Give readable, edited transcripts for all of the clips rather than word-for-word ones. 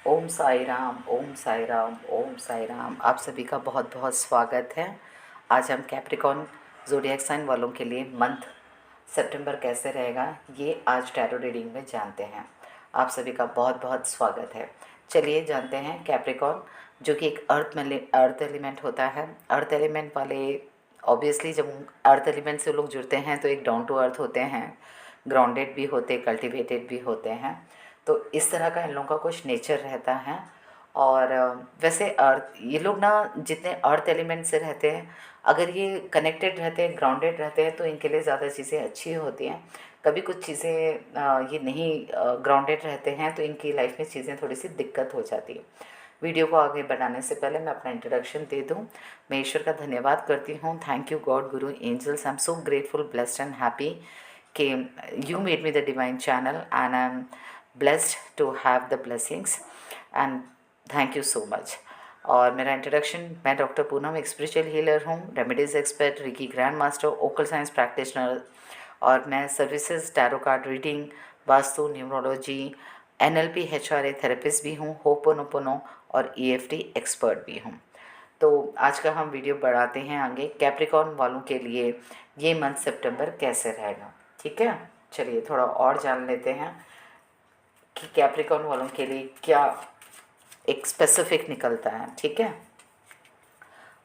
ओम साई राम, ओम साई राम, ओम साई राम। आप सभी का बहुत बहुत स्वागत है। आज हम कैप्रिकॉन ज़ोडिएक साइन वालों के लिए मंथ सितंबर कैसे रहेगा ये आज टैरो रीडिंग में जानते हैं। आप सभी का बहुत बहुत स्वागत है। चलिए जानते हैं कैप्रिकॉन जो कि एक अर्थ एलिमेंट होता है। अर्थ एलिमेंट वाले ऑब्वियसली जब अर्थ एलिमेंट से लोग जुड़ते हैं तो एक डाउन टू अर्थ होते हैं, ग्राउंडेड भी होते, कल्टिवेटेड भी होते हैं। तो इस तरह का इन लोगों का कुछ नेचर रहता है। और वैसे अर्थ ये लोग ना जितने अर्थ एलिमेंट से रहते हैं, अगर ये कनेक्टेड रहते हैं, ग्राउंडेड रहते हैं तो इनके लिए ज़्यादा चीज़ें अच्छी होती हैं। कभी कुछ चीज़ें ये नहीं ग्राउंडेड रहते हैं तो इनकी लाइफ में चीज़ें थोड़ी सी दिक्कत हो जाती है। वीडियो को आगे बढ़ाने से पहले मैं अपना इंट्रोडक्शन दे दूं। मैं ईश्वर का धन्यवाद करती हूं। Thank you God, guru, angels. I am so grateful, blessed and happy कि you made me the divine channel and I'm blessed to have the blessings and thank you so much। और मेरा इंट्रोडक्शन, मैं डॉक्टर पूनम, एक spiritual healer हूँ, remedies expert, Ricky grand master, occult science practitioner. और मैं services tarot card reading, vastu, numerology, NLP, HRA therapist भी हूँ, ho'oponopono और ईएफटी एक्सपर्ट भी हूँ। तो आज का हम वीडियो बढ़ाते हैं आगे। कैप्रिकॉन वालों के लिए ये मंथ सितंबर कैसे रहेगा, ठीक है। चलिए थोड़ा और जान लेते हैं कि कैप्रिकॉन वालों के लिए क्या एक स्पेसिफिक निकलता है, ठीक है।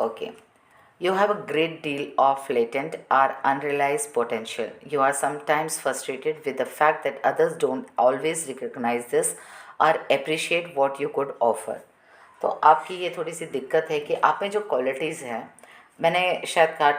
Okay, you have a great deal of latent or unrealized potential. You are sometimes frustrated with the fact that others don't always recognize this or appreciate what you could offer। तो आपकी ये थोड़ी सी दिक्कत है कि आप में जो क्वालिटीज़ हैं, मैंने शायद कार्ड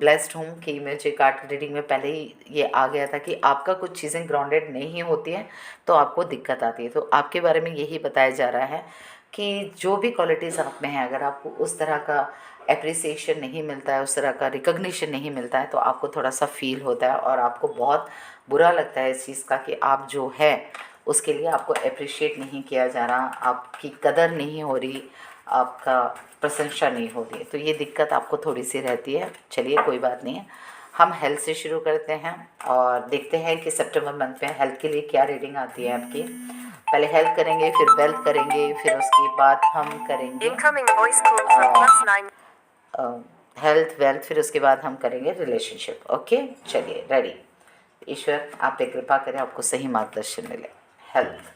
ब्लेस्ड हूँ कि मुझे कार्ड रीडिंग में पहले ही ये आ गया था कि आपका कुछ चीज़ें ग्राउंडेड नहीं होती हैं तो आपको दिक्कत आती है। तो आपके बारे में यही बताया जा रहा है कि जो भी क्वालिटीज़ आप में हैं, अगर आपको उस तरह का एप्रिसिएशन नहीं मिलता है, उस तरह का रिकग्निशन नहीं मिलता है तो आपको थोड़ा सा फील होता है और आपको बहुत बुरा लगता है इस चीज़ का कि आप जो है उसके लिए आपको अप्रिशिएट नहीं किया जा रहा, आपकी कदर नहीं हो रही, आपका प्रशंसा नहीं हो रही है। तो ये दिक्कत आपको थोड़ी सी रहती है। चलिए कोई बात नहीं है, हम हेल्थ से शुरू करते हैं और देखते हैं कि सितंबर मंथ में हेल्थ के लिए क्या रीडिंग आती है आपकी। पहले हेल्थ करेंगे, फिर वेल्थ करेंगे, फिर उसके बाद हम करेंगे हेल्थ वेल्थ, फिर उसके बाद हम करेंगे रिलेशनशिप। ओके, चलिए रेडी। ईश्वर आप पे कृपा करें, आपको सही मार्गदर्शन मिले। हेल्थ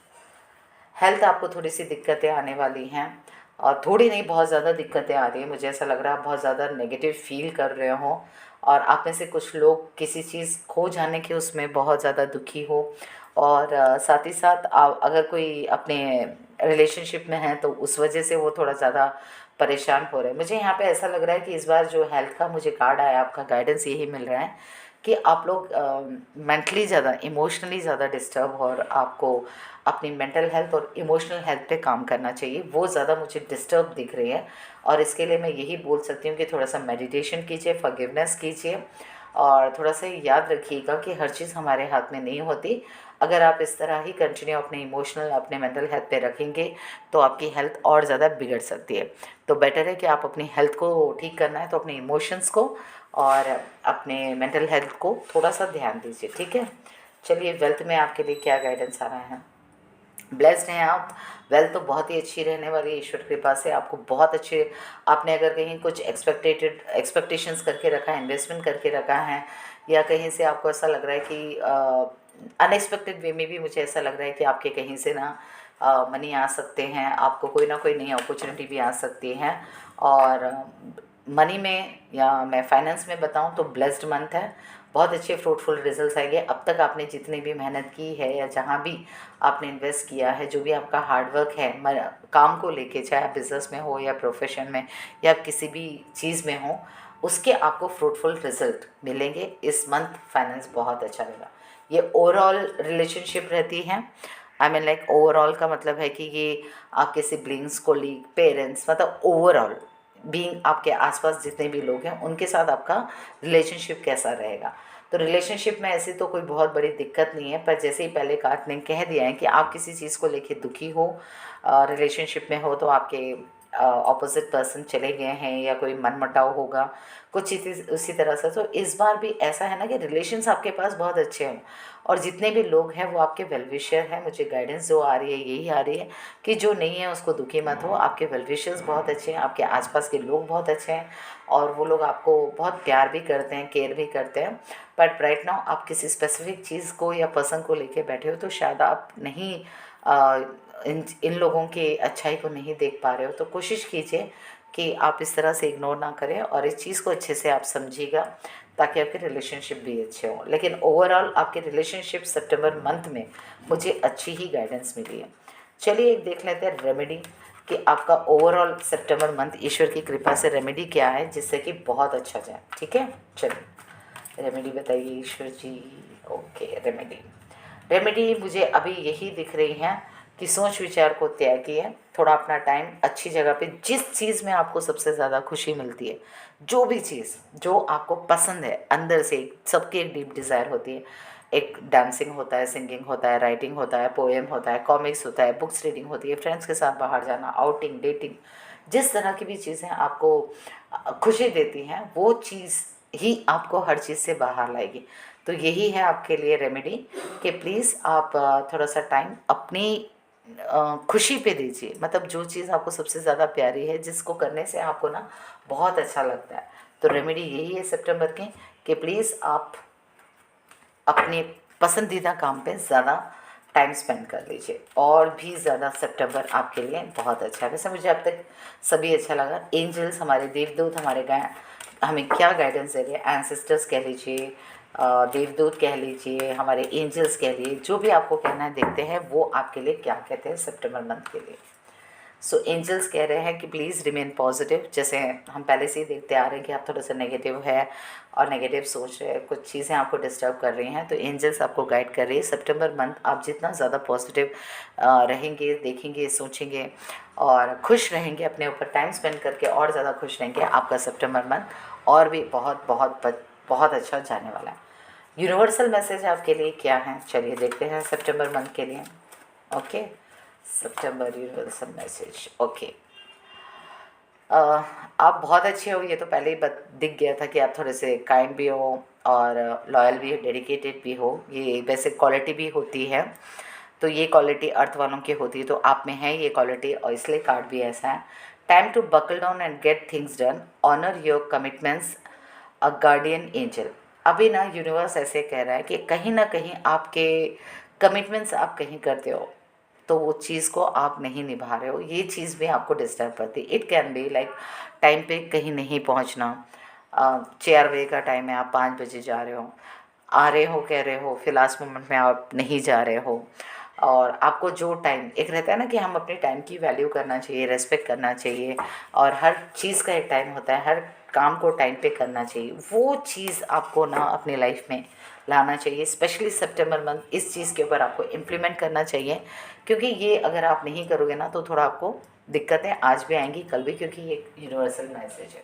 हेल्थ आपको थोड़ी सी दिक्कतें आने वाली हैं और थोड़ी नहीं बहुत ज़्यादा दिक्कतें आ रही हैं। मुझे ऐसा लग रहा है आप बहुत ज़्यादा नेगेटिव फील कर रहे हो और आप में से कुछ लोग किसी चीज़ खो जाने के उसमें बहुत ज़्यादा दुखी हो। और साथ ही साथ आप अगर कोई अपने रिलेशनशिप में हैं तो उस वजह से वो थोड़ा ज़्यादा परेशान हो रहे हैं। मुझे यहाँ पे ऐसा लग रहा है कि इस बार जो हेल्थ का मुझे कार्ड आया, आपका गाइडेंस यही मिल रहा है कि आप लोग मेंटली ज़्यादा, इमोशनली ज़्यादा डिस्टर्ब हो और आपको अपनी मेंटल हेल्थ और इमोशनल हेल्थ पे काम करना चाहिए। वो ज़्यादा मुझे डिस्टर्ब दिख रही है और इसके लिए मैं यही बोल सकती हूँ कि थोड़ा सा मेडिटेशन कीजिए, फॉरगिवनेस कीजिए और थोड़ा सा याद रखिएगा कि हर चीज़ हमारे हाथ में नहीं होती। अगर आप इस तरह ही कंटिन्यू अपने इमोशनल, अपने मेंटल हेल्थ पे रखेंगे तो आपकी हेल्थ और ज़्यादा बिगड़ सकती है। तो बेटर है कि आप अपनी हेल्थ को ठीक करना है तो अपने इमोशंस को और अपने मेंटल हेल्थ को थोड़ा सा ध्यान दीजिए, ठीक है। चलिए वेल्थ में आपके लिए क्या गाइडेंस आ रहा है। ब्लेस्ड हैं आप, वेल्थ तो बहुत ही अच्छी रहने वाली है ईश्वर कृपा से। आपको बहुत अच्छे, आपने अगर कहीं कुछ एक्सपेक्टेशंस करके रखा है, इन्वेस्टमेंट करके रखा है या कहीं से आपको ऐसा लग रहा है कि अनएक्सपेक्टेड वे में भी मुझे ऐसा लग रहा है कि आपके कहीं से ना मनी आ सकते हैं, आपको कोई ना कोई नई अपॉर्चुनिटी भी आ सकती है। और मनी में या मैं फाइनेंस में बताऊं तो ब्लेस्ड मंथ है, बहुत अच्छे फ्रूटफुल रिजल्ट्स आएंगे। अब तक आपने जितनी भी मेहनत की है या जहाँ भी आपने इन्वेस्ट किया है, जो भी आपका हार्डवर्क है काम को लेके, चाहे आप बिज़नेस में हो या प्रोफेशन में या किसी भी चीज़ में हो, उसके आपको फ्रूटफुल रिजल्ट मिलेंगे। इस मंथ फाइनेंस बहुत अच्छा रहेगा। ये ओवरऑल रिलेशनशिप रहती है, आई मीन लाइक ओवरऑल का मतलब है कि ये आपके सिबलिंग्स, कोलीग, पेरेंट्स, मतलब ओवरऑल बीइंग आपके आसपास जितने भी लोग हैं उनके साथ आपका रिलेशनशिप कैसा रहेगा। तो रिलेशनशिप में ऐसी तो कोई बहुत बड़ी दिक्कत नहीं है, पर जैसे ही पहले कार्ड ने कह दिया है कि आप किसी चीज़ को लेके दुखी हो, रिलेशनशिप में हो तो आपके ऑपोजिट पर्सन चले गए हैं या कोई मनमुटाव होगा कुछ उसी तरह से। तो इस बार भी ऐसा है ना कि रिलेशंस आपके पास बहुत अच्छे हैं और जितने भी लोग हैं वो आपके वेल विशर हैं। मुझे गाइडेंस जो आ रही है यही आ रही है कि जो नहीं है उसको दुखी मत हो, आपके वेल विशर्स बहुत अच्छे हैं, आपके आसपास के लोग बहुत अच्छे हैं और वो लोग आपको बहुत प्यार भी करते हैं, केयर भी करते हैं। बट राइट नाउ आप किसी स्पेसिफिक चीज़ को या पर्सन को लेके बैठे हो तो शायद आप नहीं इन लोगों की अच्छाई को नहीं देख पा रहे हो। तो कोशिश कीजिए कि आप इस तरह से इग्नोर ना करें और इस चीज़ को अच्छे से आप समझिएगा ताकि आपके रिलेशनशिप भी अच्छे हों। लेकिन ओवरऑल आपके रिलेशनशिप सितंबर मंथ में मुझे अच्छी ही गाइडेंस मिली है। चलिए एक देख लेते हैं रेमेडी कि आपका ओवरऑल सितंबर मंथ ईश्वर की कृपा से रेमेडी क्या है जिससे कि बहुत अच्छा जाए। ठीक है, चलिए रेमेडी बताइए ईश्वर जी। ओके, रेमेडी मुझे अभी यही दिख रही है कि सोच विचार को त्यागिए, थोड़ा अपना टाइम अच्छी जगह पे, जिस चीज़ में आपको सबसे ज़्यादा खुशी मिलती है, जो भी चीज़ जो आपको पसंद है अंदर से, सबकी एक डीप डिज़ायर होती है। एक डांसिंग होता है, सिंगिंग होता है, राइटिंग होता है, पोएम होता है, कॉमिक्स होता है, बुक्स रीडिंग होती है, फ्रेंड्स के साथ बाहर जाना, आउटिंग, डेटिंग, जिस तरह की भी चीज़ें आपको खुशी देती हैं वो चीज़ ही आपको हर चीज़ से बाहर लाएगी। तो यही है आपके लिए रेमेडी कि प्लीज़ आप थोड़ा सा टाइम अपनी खुशी पे दीजिए। मतलब जो चीज़ आपको सबसे ज़्यादा प्यारी है, जिसको करने से आपको ना बहुत अच्छा लगता है। तो रेमेडी यही है सितंबर की कि प्लीज़ आप अपने पसंदीदा काम पे ज़्यादा टाइम स्पेंड कर लीजिए और भी ज़्यादा सितंबर आपके लिए बहुत अच्छा है। वैसे मुझे अब तक सभी अच्छा लगा। एंजल्स, हमारे देवदूत, हमारे हमें क्या गाइडेंस दे रहे हैं, एंसेस्टर्स कह लीजिए, देवदूत कह लीजिए, हमारे एंजल्स कह लीजिए, जो भी आपको कहना है, देखते हैं वो आपके लिए क्या कहते हैं सितंबर मंथ के लिए। सो एंजल्स कह रहे हैं कि प्लीज़ रिमेन पॉजिटिव। जैसे हम पहले से ही देखते आ रहे हैं कि आप थोड़ा सा नेगेटिव है और नेगेटिव सोच रहे हैं, कुछ चीज़ें आपको डिस्टर्ब कर रही हैं, तो एंजल्स आपको गाइड कर रही है। सितंबर मंथ आप जितना ज़्यादा पॉजिटिव रहेंगे, देखेंगे, सोचेंगे और खुश रहेंगे, अपने ऊपर टाइम स्पेंड करके और ज़्यादा खुश रहेंगे, आपका सितंबर मंथ और भी बहुत बहुत बहुत अच्छा जाने वाला है। यूनिवर्सल मैसेज आपके लिए क्या है, चलिए देखते हैं सितंबर मंथ के लिए। ओके, सितंबर यूनिवर्सल मैसेज। ओके, आप बहुत अच्छे हो, ये तो पहले ही दिख गया था कि आप थोड़े से काइंड भी हो और लॉयल भी, डेडिकेटेड भी हो। ये वैसे क्वालिटी भी होती है, तो ये क्वालिटी अर्थ वालों की होती है, तो आप में है ये क्वालिटी और इसलिए कार्ड भी ऐसा है। Time to buckle down and get things done, honour your commitments, a guardian angel. अभी ना यूनिवर्स ऐसे कह रहा है कि कहीं ना कहीं आपके कमिटमेंट्स आप कहीं करते हो तो वो चीज़ को आप नहीं निभा रहे हो, ये चीज़ भी आपको डिस्टर्ब करती है। It can be like time पे कहीं नहीं पहुंचना, 4 बजे का टाइम है, आप 5 बजे जा रहे हो, आ रहे हो, कह रहे हो, फिर लास्ट मोमेंट में आप नहीं जा रहे हो। और आपको जो टाइम एक रहता है ना कि हम अपने टाइम की वैल्यू करना चाहिए, रेस्पेक्ट करना चाहिए और हर चीज़ का एक टाइम होता है, हर काम को टाइम पे करना चाहिए, वो चीज़ आपको ना अपनी लाइफ में लाना चाहिए। स्पेशली सितंबर मंथ इस चीज़ के ऊपर आपको इम्प्लीमेंट करना चाहिए, क्योंकि ये अगर आप नहीं करोगे ना तो थोड़ा आपको दिक्कतें आज भी आएंगी, कल भी, क्योंकि ये यूनिवर्सल मैसेज है।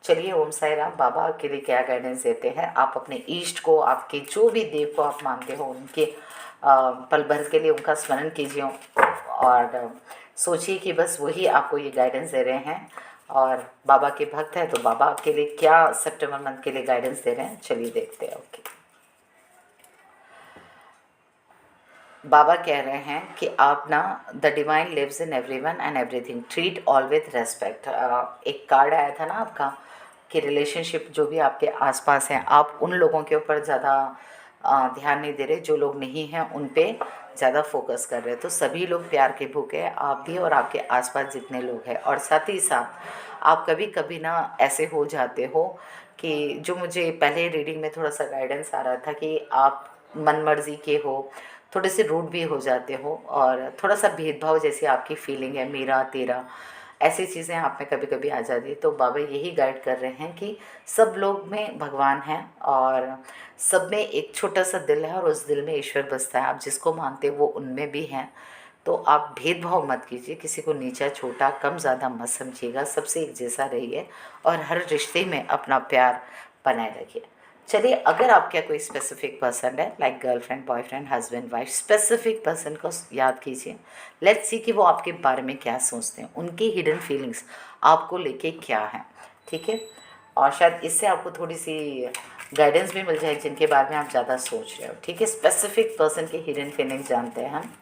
चलिए, ओम साई राम। बाबा के लिए क्या गाइडेंस देते हैं, आप अपने ईष्ट को, आपके जो भी देव को आप मानते हो, उनके पल भर के लिए उनका स्मरण कीजिए और सोचिए कि बस वही आपको ये गाइडेंस दे रहे हैं और बाबा के भक्त हैं, तो बाबा आपके लिए क्या सितंबर मंथ के लिए गाइडेंस दे रहे हैं, चलिए देखते हैं। ओके, बाबा कह रहे हैं कि आप ना, the divine lives in everyone and everything, treat all with respect. एक कार्ड आया था ना आपका कि रिलेशनशिप जो भी आपके आसपास हैं, आप उन लोगों के ऊपर ज़्यादा ध्यान नहीं दे रहे, जो लोग नहीं हैं उन पे ज़्यादा फोकस कर रहे हैं। तो सभी लोग प्यार के भूखे हैं, आप भी और आपके आसपास जितने लोग हैं। और साथ ही साथ आप कभी कभी ना ऐसे हो जाते हो कि जो मुझे पहले रीडिंग में थोड़ा सा गाइडेंस आ रहा था कि आप मन मर्जी के हो, थोड़े से रूड भी हो जाते हो और थोड़ा सा भेदभाव जैसी आपकी फीलिंग है, मेरा तेरा, ऐसी चीज़ें आप में कभी कभी आ जाती है। तो बाबा यही गाइड कर रहे हैं कि सब लोग में भगवान हैं और सब में एक छोटा सा दिल है और उस दिल में ईश्वर बसता है। आप जिसको मानते हो वो उनमें भी हैं। तो आप भेदभाव मत कीजिए, किसी को नीचा छोटा कम ज़्यादा मत समझिएगा, सबसे एक जैसा रहिए और हर रिश्ते में अपना प्यार बनाए रखिए। चलिए, अगर आपका कोई स्पेसिफिक पर्सन है, like girlfriend, boyfriend, husband, wife, specific person को याद कीजिए। लेट्स सी कि वो आपके बारे में क्या सोचते हैं, उनकी हिडन फीलिंग्स आपको लेके क्या है, ठीक है। और शायद इससे आपको थोड़ी सी गाइडेंस भी मिल जाएगी जिनके बारे में आप ज़्यादा सोच रहे हो, ठीक है। स्पेसिफिक पर्सन की हिडन फीलिंग्स जानते हैं हम।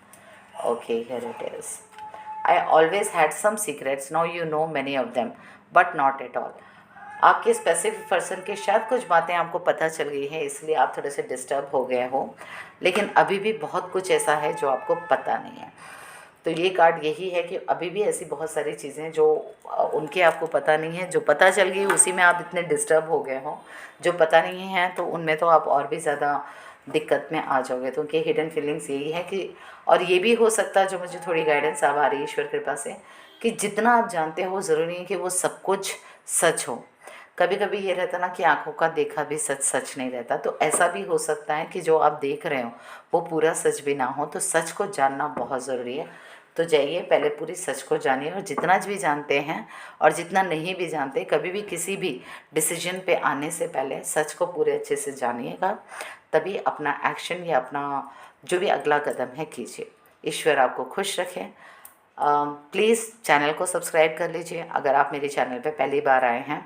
Okay, here it is. I always had some secrets, now you know many of them but not at all. आपके स्पेसिफिक पर्सन की शायद कुछ बातें आपको पता चल गई हैं, इसलिए आप थोड़े से डिस्टर्ब हो गए हो, लेकिन अभी भी बहुत कुछ ऐसा है जो आपको पता नहीं है। तो ये कार्ड यही है कि अभी भी ऐसी बहुत सारी चीज़ें जो उनके आपको पता नहीं है, जो पता चल गई उसी में आप इतने डिस्टर्ब हो गए हो, जो पता नहीं है तो उनमें तो आप और भी ज़्यादा दिक्कत में आ जाओगे। तो उनकी हिडन फीलिंग्स यही है कि, और ये भी हो सकता है जो मुझे थोड़ी गाइडेंस अब आ रही है ईश्वर कृपा से, कि जितना आप जानते हो ज़रूरी नहीं है कि वो सब कुछ सच हो। कभी कभी ये रहता ना कि आंखों का देखा भी सच सच नहीं रहता, तो ऐसा भी हो सकता है कि जो आप देख रहे हो वो पूरा सच भी ना हो। तो सच को जानना बहुत ज़रूरी है। तो जाइए, पहले पूरी सच को जानिए, और जितना भी जानते हैं और जितना नहीं भी जानते, कभी भी किसी भी डिसीजन पे आने से पहले सच को पूरे अच्छे से जानिएगा, तभी अपना एक्शन या अपना जो भी अगला कदम है कीजिए। ईश्वर आपको खुश रखें। प्लीज़ चैनल को सब्सक्राइब कर लीजिए अगर आप मेरे चैनल पे पहली बार आए हैं,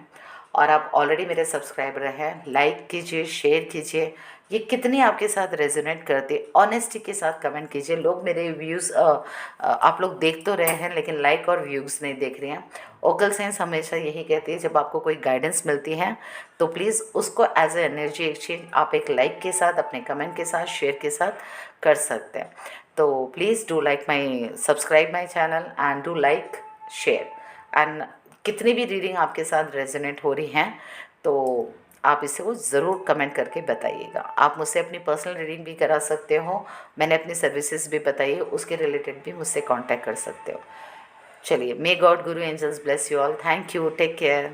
और आप ऑलरेडी मेरे सब्सक्राइबर हैं, लाइक कीजिए, शेयर कीजिए। ये कितनी आपके साथ रेजोनेट करती है, ऑनेस्टी के साथ कमेंट कीजिए। लोग मेरे व्यूज़ आप लोग देख तो रहे हैं, लेकिन लाइक और व्यूज़ नहीं देख रहे हैं। ओकल साइंस हमेशा यही कहती है, जब आपको कोई गाइडेंस मिलती है तो प्लीज़ उसको एज ए एनर्जी एक्सचेंज आप एक लाइक के साथ, अपने कमेंट के साथ, शेयर के साथ कर सकते हैं। तो please do like my, subscribe my channel and do like, share. And कितनी भी रीडिंग आपके साथ रेजोनेट हो रही हैं तो आप इसे वो ज़रूर कमेंट करके बताइएगा। आप मुझसे अपनी पर्सनल रीडिंग भी करा सकते हो, मैंने अपनी सर्विसेज भी बताई है, उसके रिलेटेड भी मुझसे कांटेक्ट कर सकते हो। चलिए, may God guru angels bless you all. Thank you, take care.